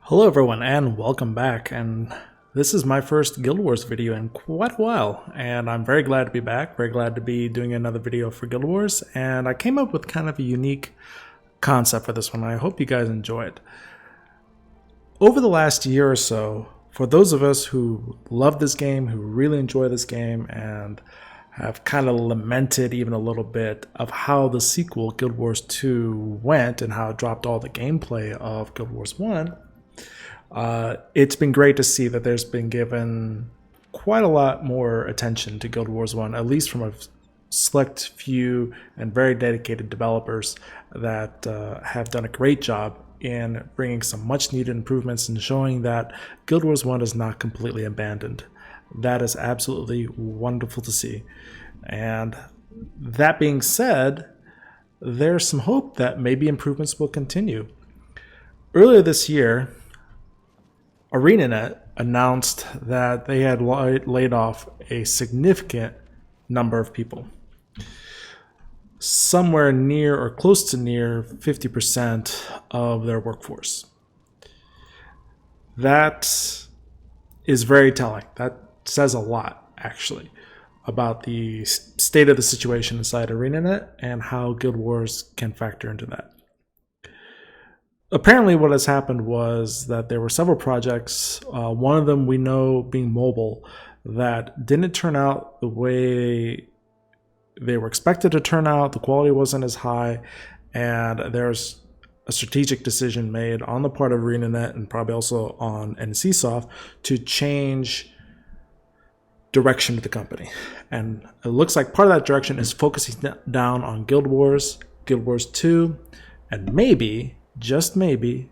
Hello everyone and welcome back, and this is my first Guild Wars video in quite a while, and I'm very glad to be back, very glad to be doing another video for Guild Wars, and I came up with kind of a unique concept for this one. I hope you guys enjoy it. Over the last year or so, for those of us who love this game, who really enjoy this game, and have kind of lamented even a little bit of how the sequel Guild Wars 2 went and how it dropped all the gameplay of Guild Wars 1, it's been great to see that there's been given quite a lot more attention to Guild Wars 1, at least from a select few and very dedicated developers that have done a great job in bringing some much needed improvements and showing that Guild Wars 1 is not completely abandoned. That is absolutely wonderful to see. And that being said, there's some hope that maybe improvements will continue. Earlier this year, ArenaNet announced that they had laid off a significant number of people. Somewhere near or close to near 50% of their workforce. That is very telling. That says a lot, actually, about the state of the situation inside ArenaNet and how Guild Wars can factor into that. Apparently what has happened was that there were several projects, one of them we know being mobile, that didn't turn out the way they were expected to turn out. The quality wasn't as high, and there's a strategic decision made on the part of ArenaNet and probably also on NCSoft to change direction of the company. And it looks like part of that direction is focusing down on Guild Wars 2, and maybe, just maybe,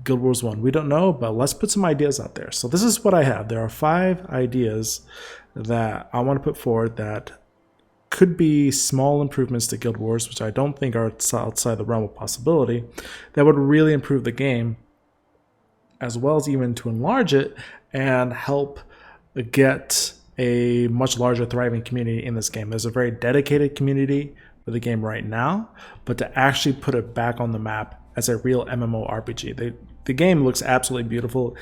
Guild Wars 1. We don't know, but let's put some ideas out there. So this is what I have. There are 5 ideas that I want to put forward that could be small improvements to Guild Wars, which I don't think are outside the realm of possibility, that would really improve the game, as well as even to enlarge it and help get a much larger thriving community in this game. There's a very dedicated community for the game right now, but to actually put it back on the map as a real MMORPG. The game looks absolutely beautiful.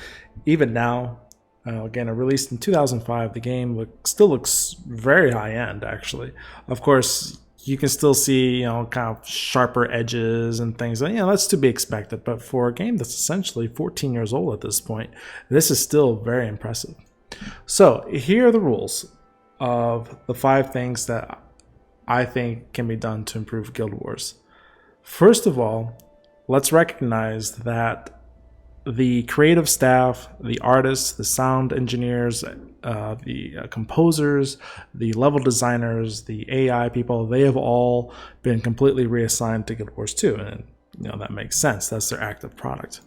Even now, again, it released in 2005, the game still looks very high-end, actually. Of course, you can still see, kind of sharper edges and things. That's to be expected. But for a game that's essentially 14 years old at this point, this is still very impressive. So here are the rules of the 5 things that I think can be done to improve Guild Wars. First of all, let's recognize that the creative staff, the artists, the sound engineers, the composers, the level designers, the AI people, they have all been completely reassigned to Guild Wars 2. And that makes sense. That's their active product.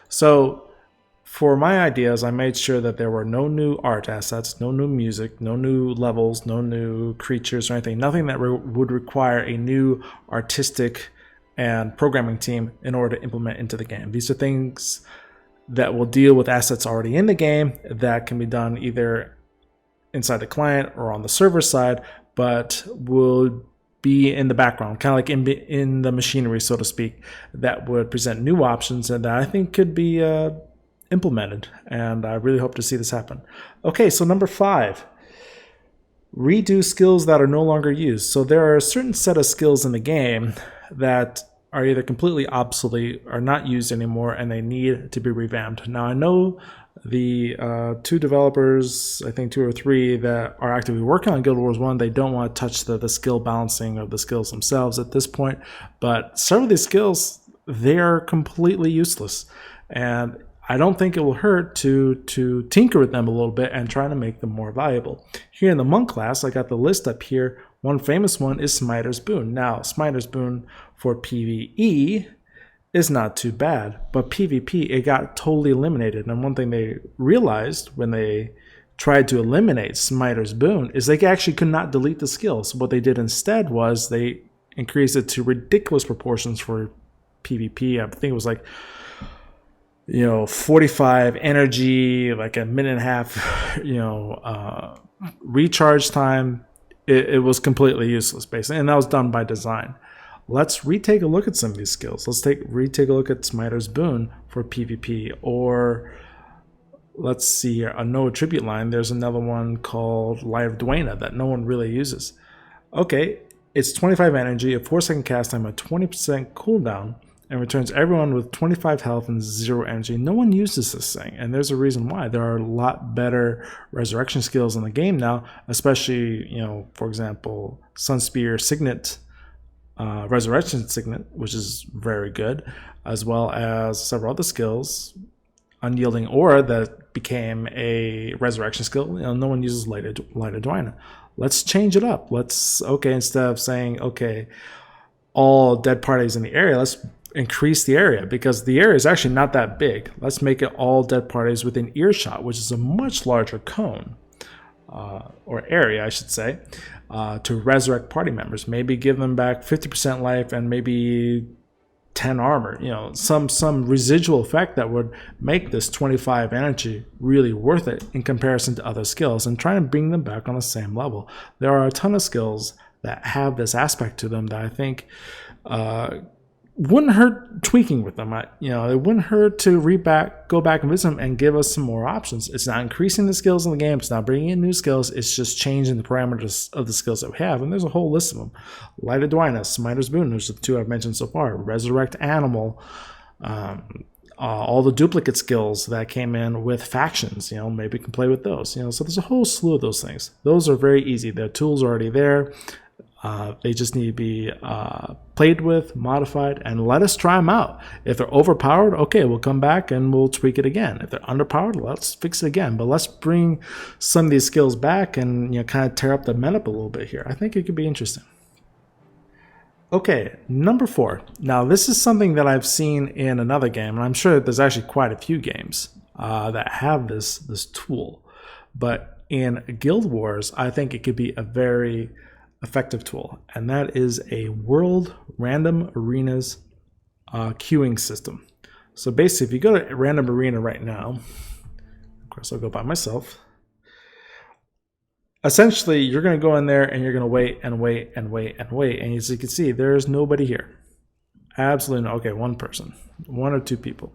So for my ideas, I made sure that there were no new art assets, no new music, no new levels, no new creatures or anything. Nothing that would require a new artistic and programming team in order to implement into the game. These are things that will deal with assets already in the game that can be done either inside the client or on the server side, but will be in the background, kind of like in the machinery, so to speak, that would present new options and that I think could be implemented. And I really hope to see this happen. Okay, so number 5. Redo skills that are no longer used. So there are a certain set of skills in the game that are either completely obsolete or not used anymore, and they need to be revamped. Now, I know the 2 developers, I think 2 or 3, that are actively working on Guild Wars 1, they don't want to touch the skill balancing of the skills themselves at this point, but some of these skills, they are completely useless. And I don't think it will hurt to tinker with them a little bit and try to make them more valuable. Here in the Monk class, I got the list up here. One famous one is Smiter's Boon. Now, Smiter's Boon for PvE is not too bad, but PvP, it got totally eliminated. And one thing they realized when they tried to eliminate Smiter's Boon is they actually could not delete the skills. What they did instead was they increased it to ridiculous proportions for PvP. I think it was like 45 energy, like a minute and a half, recharge time. It was completely useless, basically, and that was done by design. let's retake a look at some of these skills. Let's retake a look at Smiter's Boon for PvP, or let's see here, a no attribute line. There's another one called Light of Dwayna that no one really uses. Okay, it's 25 energy, a 4-second cast time, a 20% cooldown, and returns everyone with 25 health and 0 energy. No one uses this thing, and there's a reason why. There are a lot better resurrection skills in the game now, especially, for example, Sunspear Signet, Resurrection Signet, which is very good, as well as several other skills. Unyielding Aura that became a resurrection skill. No one uses Light of Dwayna. Let's change it up. Instead of saying, all dead parties in the area, let's increase the area, because the area is actually not that big. Let's make it all dead parties within earshot, which is a much larger cone, or area, I should say, to resurrect party members. Maybe give them back 50% life and maybe 10 armor, some residual effect that would make this 25 energy really worth it in comparison to other skills, and try and bring them back on the same level. There are a ton of skills that have this aspect to them that I think wouldn't hurt tweaking with them. It wouldn't hurt to go back and visit them and give us some more options. It's not increasing the skills in the game. It's not bringing in new skills. It's just changing the parameters of the skills that we have. And there's a whole list of them. Light of Dwayna, Smiter's Boon, those are the 2 I've mentioned so far. Resurrect Animal, all the duplicate skills that came in with factions. Maybe you can play with those. So there's a whole slew of those things. Those are very easy. The tools are already there. They just need to be played with, modified, and let us try them out. If they're overpowered, okay, we'll come back and we'll tweak it again. If they're underpowered, let's fix it again. But let's bring some of these skills back and kind of tear up the meta a little bit here. I think it could be interesting. Okay, number 4. Now, this is something that I've seen in another game, and I'm sure there's actually quite a few games that have this tool. But in Guild Wars, I think it could be a very effective tool, and that is a World Random Arenas queuing system. So basically, if you go to Random Arena right now, of course I'll go by myself, essentially you're going to go in there and you're going to wait and wait and wait and wait, and as you can see, there's nobody here. Absolutely no. Okay, one person, 1 or 2 people.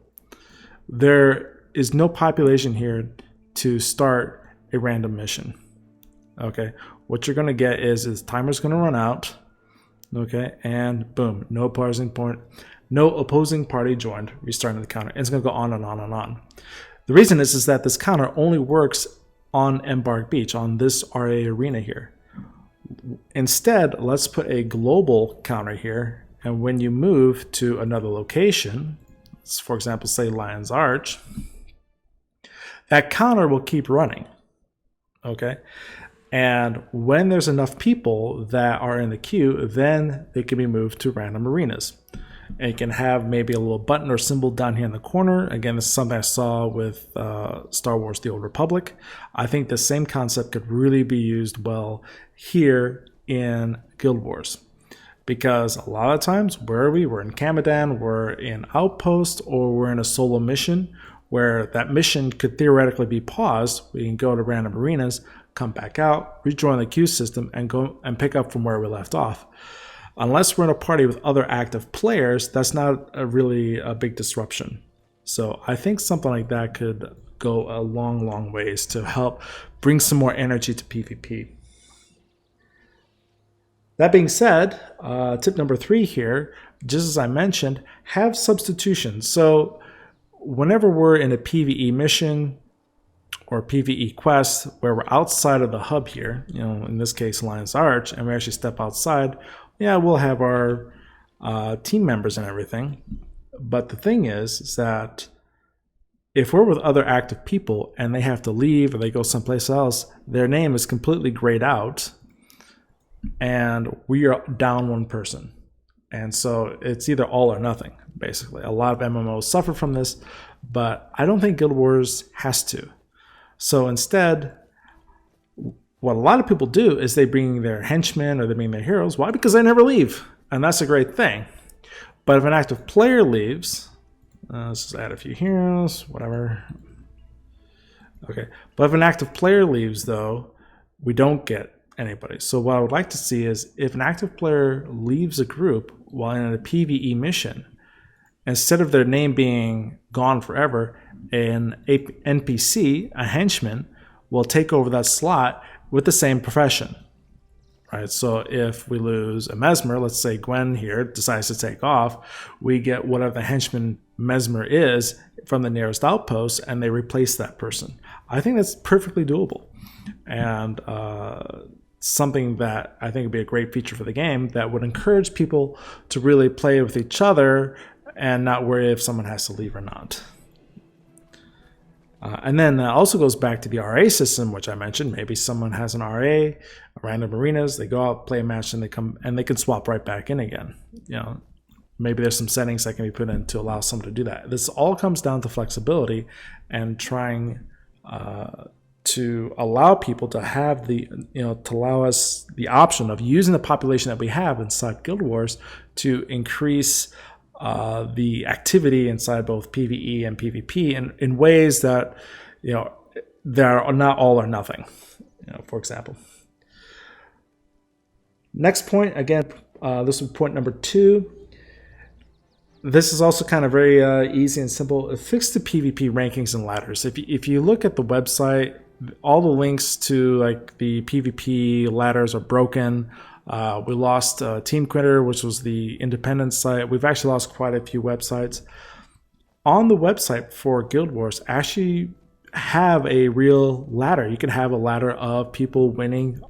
There is no population here to start a random mission. Okay, what you're going to get is timer's going to run out, okay, and boom, no opposing party joined, restarting the counter. And it's going to go on and on and on. The reason is that this counter only works on Embark Beach, on this RA arena here. Instead, let's put a global counter here, and when you move to another location, for example, say Lion's Arch, that counter will keep running, okay? And when there's enough people that are in the queue, then they can be moved to random arenas. And you can have maybe a little button or symbol down here in the corner. Again, this is something I saw with Star Wars The Old Republic. I think the same concept could really be used well here in Guild Wars. Because a lot of times, where are we? We're in Kamadan, we're in Outpost, or we're in a solo mission where that mission could theoretically be paused. We can go to random arenas, come back out, rejoin the queue system, and go and pick up from where we left off. Unless we're in a party with other active players, that's not really a big disruption. So I think something like that could go a long, long ways to help bring some more energy to PvP. That being said, tip number 3 here, just as I mentioned, have substitutions. So whenever we're in a PvE mission or PvE quest where we're outside of the hub here, in this case Lion's Arch, and we actually step outside, we'll have our team members and everything. But the thing is that if we're with other active people and they have to leave or they go someplace else, their name is completely grayed out and we are down 1 person. And so it's either all or nothing, basically. A lot of MMOs suffer from this, but I don't think Guild Wars has to. So instead, what a lot of people do is they bring their henchmen or they bring their heroes. Why? Because they never leave. And that's a great thing. But if an active player leaves, let's just add a few heroes, whatever. Okay. But if an active player leaves, though, we don't get anybody. So what I would like to see is if an active player leaves a group while in a PvE mission, instead of their name being gone forever, an NPC, a henchman, will take over that slot with the same profession. Right, so if we lose a Mesmer, let's say Gwen here decides to take off, we get whatever the henchman Mesmer is from the nearest outpost, and they replace that person. I think that's perfectly doable, and something that I think would be a great feature for the game that would encourage people to really play with each other and not worry if someone has to leave or not. And then also goes back to the RA system, which I mentioned. Maybe someone has an RA, a random arenas, they go out, play a match, and they come and they can swap right back in again. Maybe there's some settings that can be put in to allow someone to do that. This all comes down to flexibility and trying to allow people to have to allow us the option of using the population that we have inside Guild Wars to increase the activity inside both PvE and PvP in ways that, that are not all or nothing, for example. Next point, again, this is point number 2. This is also kind of very easy and simple. Fix the PvP rankings and ladders. If you look at the website, all the links to like the PvP ladders are broken. We lost Team Quitter, which was the independent site. We've actually lost quite a few websites. On the website for Guild Wars, actually have a real ladder. You can have a ladder of people winning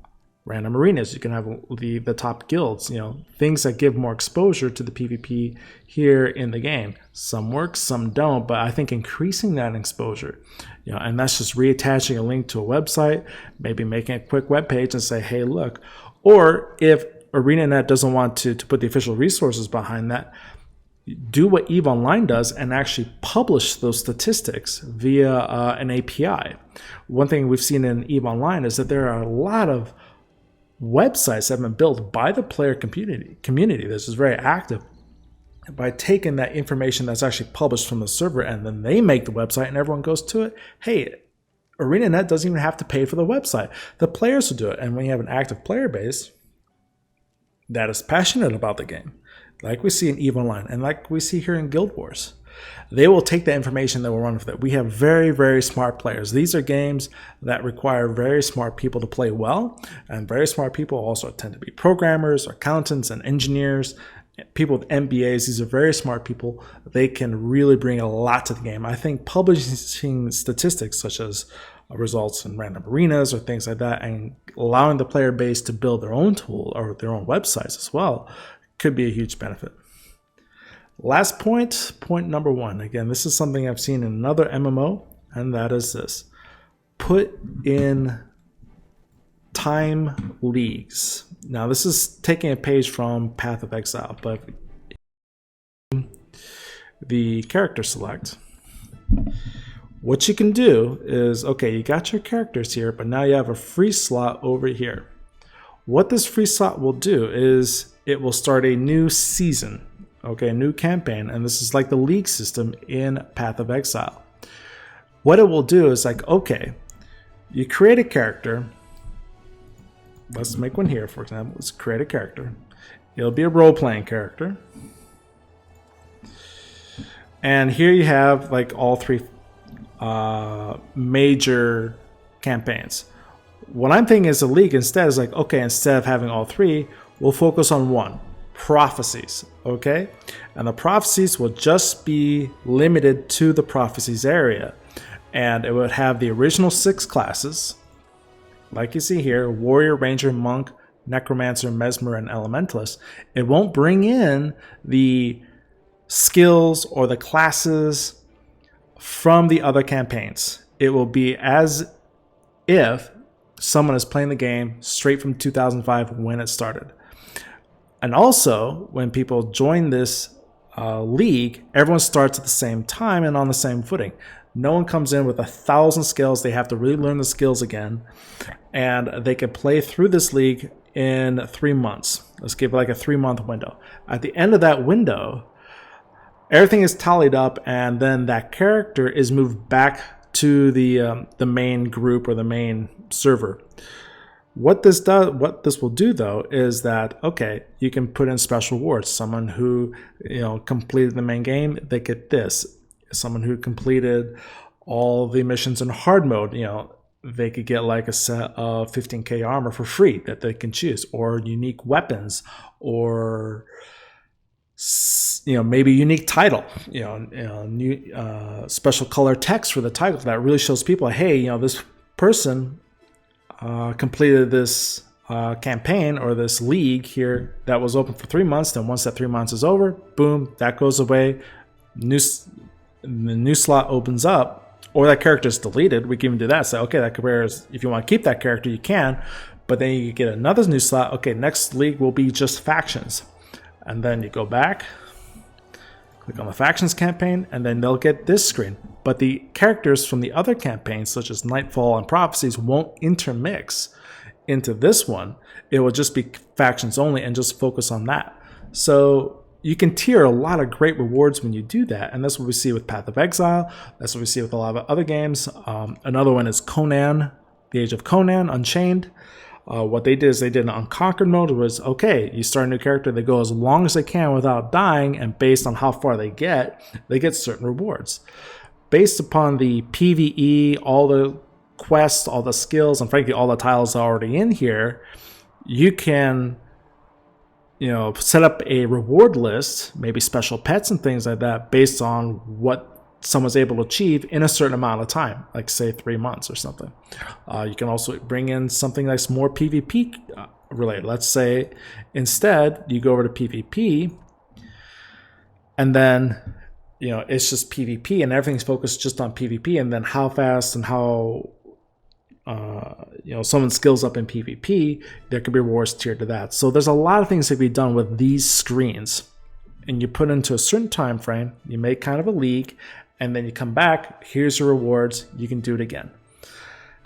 random arenas. You can have the top guilds, things that give more exposure to the PvP here in the game. Some work, some don't, but I think increasing that exposure, and that's just reattaching a link to a website, maybe making a quick web page and say, hey, look. Or if ArenaNet doesn't want to put the official resources behind that, do what EVE Online does and actually publish those statistics via an API. One thing we've seen in EVE Online is that there are a lot of websites that have been built by the player community. This is very active by taking that information that's actually published from the server, and then they make the website and everyone goes to it. Hey, ArenaNet doesn't even have to pay for the website. The players will do it. And when you have an active player base that is passionate about the game, like we see in EVE Online and like we see here in Guild Wars, they will take the information that will run with it. We have very, very smart players. These are games that require very smart people to play well, and very smart people also tend to be programmers, accountants, and engineers. People with MBAs, these are very smart people. They can really bring a lot to the game. I think publishing statistics such as results in random arenas or things like that, and allowing the player base to build their own tool or their own websites as well, could be a huge benefit. Last point number 1. Again, this is something I've seen in another MMO, and that is this. Put in time leagues. Now, this is taking a page from Path of Exile, but the character select, what you can do is, okay, you got your characters here, but now you have a free slot over here. What this free slot will do is it will start a new season, okay, a new campaign, and this is like the league system in Path of Exile. What it will do is like, okay, you create a character. Let's make one here, for example. Let's create a character. It'll be a role-playing character. And here you have like all 3 major campaigns. What I'm thinking is the league instead is like, okay, instead of having all 3, we'll focus on one. Prophecies, okay? And the prophecies will just be limited to the prophecies area. And it would have the original 6 classes, like you see here, Warrior, Ranger, Monk, Necromancer, Mesmer, and Elementalist. It won't bring in the skills or the classes from the other campaigns. It will be as if someone is playing the game straight from 2005 when it started. And also, when people join this league, everyone starts at the same time and on the same footing. No one comes in with 1,000 skills. They have to really learn the skills again. And they can play through this league in 3 months. Let's give it like a 3-month window. At the end of that window, everything is tallied up, and then that character is moved back to the main group or the main server. What this will do though, is that, okay, you can put in special rewards. Someone who, completed the main game, they get this. Someone who completed all the missions in hard mode, they could get like a set of 15k armor for free that they can choose, or unique weapons, or maybe unique title, new special color text for the title that really shows people, hey, this person completed this campaign or this league here that was open for 3 months. Then once that 3 months is over, boom, that goes away. The new slot opens up, or that character is deleted. We can even do that. So, okay, that compares. If you want to keep that character, you can, but then you get another new slot. Okay, next league will be just factions, and then you go back, click on the factions campaign, and then they'll get this screen. But the characters from the other campaigns, such as Nightfall and Prophecies, won't intermix into this one. It will just be factions only and just focus on that. So you can tier a lot of great rewards when you do that. And that's what we see with Path of Exile. That's what we see with a lot of other games. Another one is Conan, The Age of Conan, Unchained. What they did is they did an unconquered mode. Was, okay, you start a new character, they go as long as they can without dying, and based on how far they get certain rewards. Based upon the PvE, all the quests, all the skills, and frankly, all the tiles already in here, you can, set up a reward list, maybe special pets and things like that, based on what someone's able to achieve in a certain amount of time, like say 3 months or something. You can also bring in something that's more PvP related. Let's say instead you go over to PvP, and then it's just PvP and everything's focused just on PvP, and then how fast and how someone skills up in PvP, there could be rewards tiered to that. So there's a lot of things that can be done with these screens, and you put into a certain time frame, you make kind of a league, and then you come back, here's your rewards, you can do it again.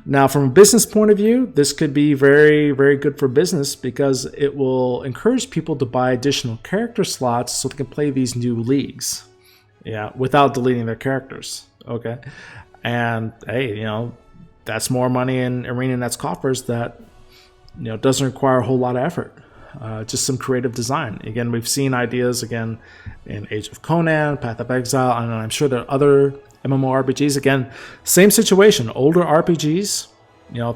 Now, from a business point of view, this could be very, very good for business, because it will encourage people to buy additional character slots so they can play these new leagues, without deleting their characters. Okay, and hey, that's more money in ArenaNet's coffers that doesn't require a whole lot of effort. Just some creative design. Again, we've seen ideas again in Age of Conan, Path of Exile, and I'm sure there are other MMORPGs. Again, same situation. Older RPGs,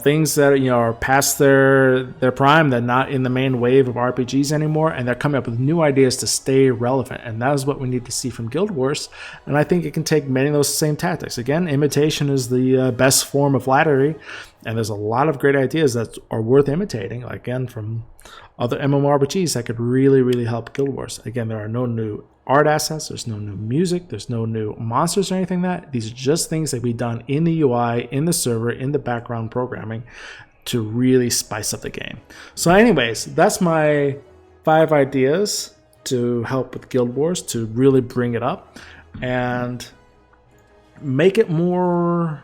things that are past their prime. They're not in the main wave of RPGs anymore, and they're coming up with new ideas to stay relevant. And that is what we need to see from Guild Wars. And I think it can take many of those same tactics. Again, imitation is the best form of flattery, and there's a lot of great ideas that are worth imitating. Again, from other MMORPGs that could really, really help Guild Wars. Again, there are no new art assets, there's no new music, there's no new monsters or anything like that. These are just things that we done in the UI, in the server, in the background programming to really spice up the game. So anyways, that's my 5 ideas to help with Guild Wars, to really bring it up and make it more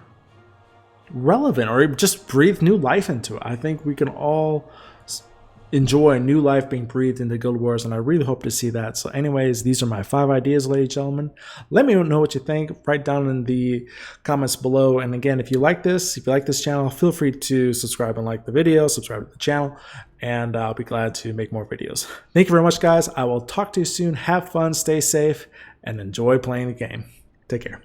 relevant, or just breathe new life into it. I think we can all enjoy new life being breathed into Guild Wars, and I really hope to see that. So anyways, these are my 5 ideas, ladies and gentlemen. Let me know what you think. Write down in the comments below. And again, if you like this channel, feel free to subscribe and like the video, subscribe to the channel, and I'll be glad to make more videos. Thank you very much, guys. I will talk to you soon. Have fun, stay safe, and enjoy playing the game. Take care.